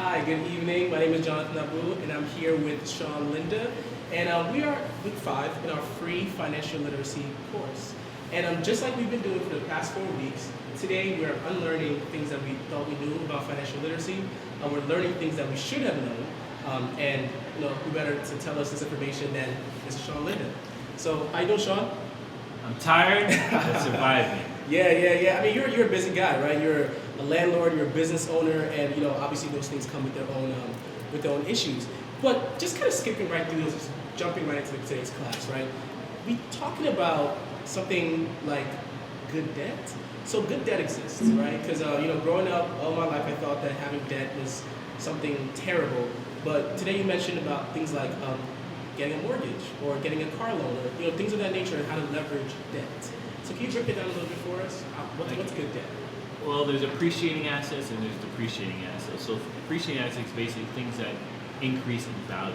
Hi, good evening. My name is Jonathan Abu, and I'm here with Sean Linda. And we are week 5 in our free financial literacy course. And just like we've been doing for the past 4 weeks, today we're unlearning things that we thought we knew about financial literacy. We're learning things that we should have known. And who better to tell us this information than Mr. Sean Linda. So, how you doing, Sean? I'm tired, but surviving. Yeah. I mean, you're a busy guy, right? You're a landlord, you're a business owner, and obviously those things come with their own issues. But just kind of skipping right through those, just jumping right into today's class, right? We talking about something like good debt. So good debt exists, right? Because growing up all my life, I thought that having debt was something terrible. But today you mentioned about things like getting a mortgage or getting a car loan, or things of that nature, and how to leverage debt. So can you break it down a little bit for us? What's good debt? Well, there's appreciating assets and there's depreciating assets. So appreciating assets are basically things that increase in value.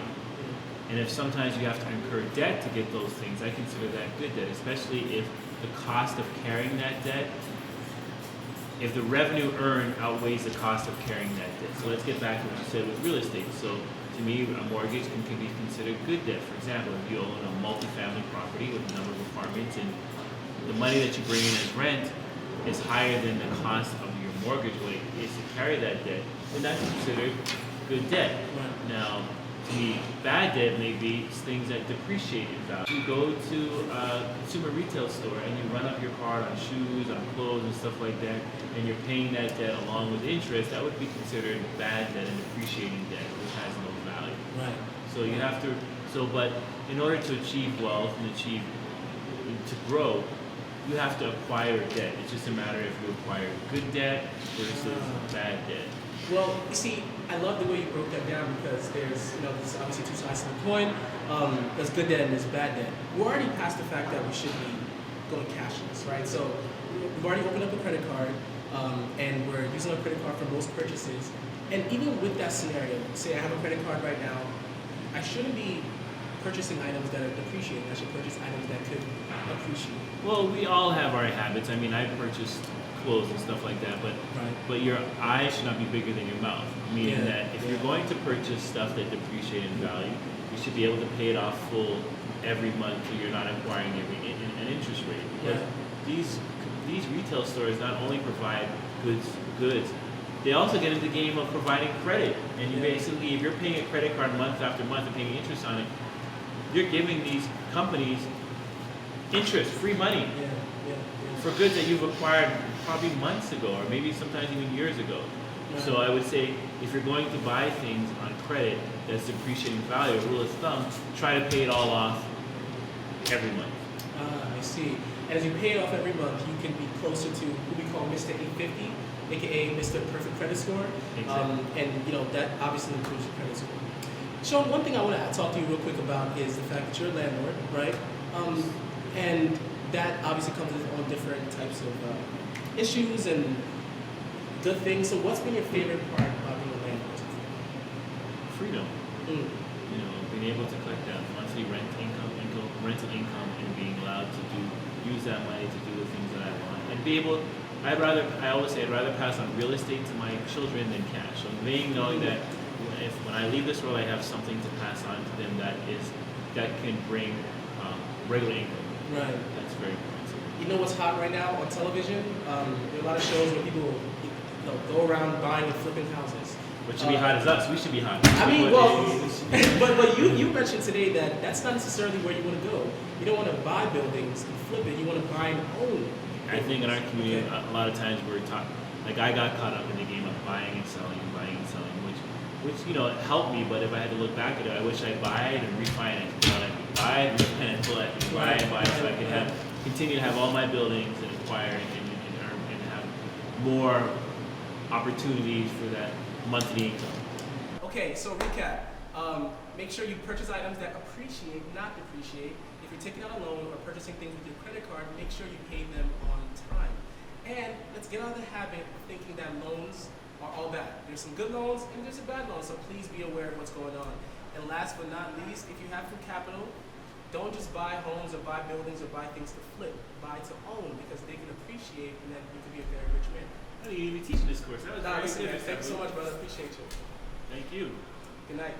And if sometimes you have to incur debt to get those things, I consider that good debt, especially if the cost of carrying that debt, if the revenue earned outweighs the cost of carrying that debt. So let's get back to what you said with real estate. So to me, a mortgage can be considered good debt. For example, if you own a multifamily property with a number of apartments and the money that you bring in as rent is higher than the cost of your mortgage rate is to carry that debt, then that's considered good debt. Right. Now, to me, bad debt may be things that depreciate in value. You go to a consumer retail store and you run up your card on shoes, on clothes and stuff like that, and you're paying that debt along with interest, that would be considered bad debt and depreciating debt, which has no value. Right. So you have to, but in order to achieve wealth and to grow, you have to acquire debt. It's just a matter if you acquire good debt versus bad debt. Well, you see, I love the way you broke that down because there's obviously two sides to the coin. There's good debt and there's bad debt. We're already past the fact that we should be going cashless, right? So we've already opened up a credit card, and we're using a credit card for most purchases. And even with that scenario, say I have a credit card right now, I shouldn't be purchasing items that are depreciating. I should purchase items that could appreciate. Well, we all have our habits. I mean, I purchased clothes and stuff like that, but your eyes should not be bigger than your mouth. Meaning that if you're going to purchase stuff that depreciate in value, you should be able to pay it off full every month so you're not acquiring an interest rate. Because these retail stores not only provide goods, they also get into the game of providing credit. And you basically, if you're paying a credit card month after month and paying interest on it, you're giving these companies interest, free money for goods that you've acquired probably months ago or maybe sometimes even years ago. So I would say if you're going to buy things on credit that's depreciating value, rule of thumb, try to pay it all off every month. I see. And as you pay it off every month, you can be closer to who we call Mr. 850, aka Mr. Perfect Credit Score. Exactly. And that obviously improves your credit score. Sean, one thing I want to talk to you real quick about is the fact that you're a landlord, right? And that obviously comes with all different types of issues and good things. So what's been your favorite part about being a landlord? Freedom. Being able to collect that monthly rental income, and being allowed to use that money to do the things that I want. And be able, I always say I'd rather pass on real estate to my children than cash. So knowing that when I leave this world, I have something to pass on to them that can bring regular income. Right. That's very important. You know what's hot right now on television? There are a lot of shows where people go around buying and flipping houses. What should be hot is us. We should be hot. I mean, well, but you mentioned today that that's not necessarily where you want to go. You don't want to buy buildings and flip it. You want to buy and own. I think in our community, a lot of times we're taught, like I got caught up in the game of buying and selling, which helped me. But if I had to look back at it, I wish I'd buy it and refinance. Buy it, refinance, buy it, so I could continue to have all my buildings and acquire and earn and have more opportunities for that monthly income. Okay, so recap. Make sure you purchase items that appreciate, not depreciate. If you're taking out a loan or purchasing things with your credit card, make sure you pay them on time. And let's get out of the habit of thinking that loans are all bad. There's some good loans and there's some bad loans, so please be aware of what's going on. And last but not least, if you have some capital, don't just buy homes or buy buildings or buy things to flip. Buy to own because they can appreciate and then you can be a very rich man. How do you even teach this course? That was Listen, man, thank you so much, brother. Appreciate you. Thank you. Good night.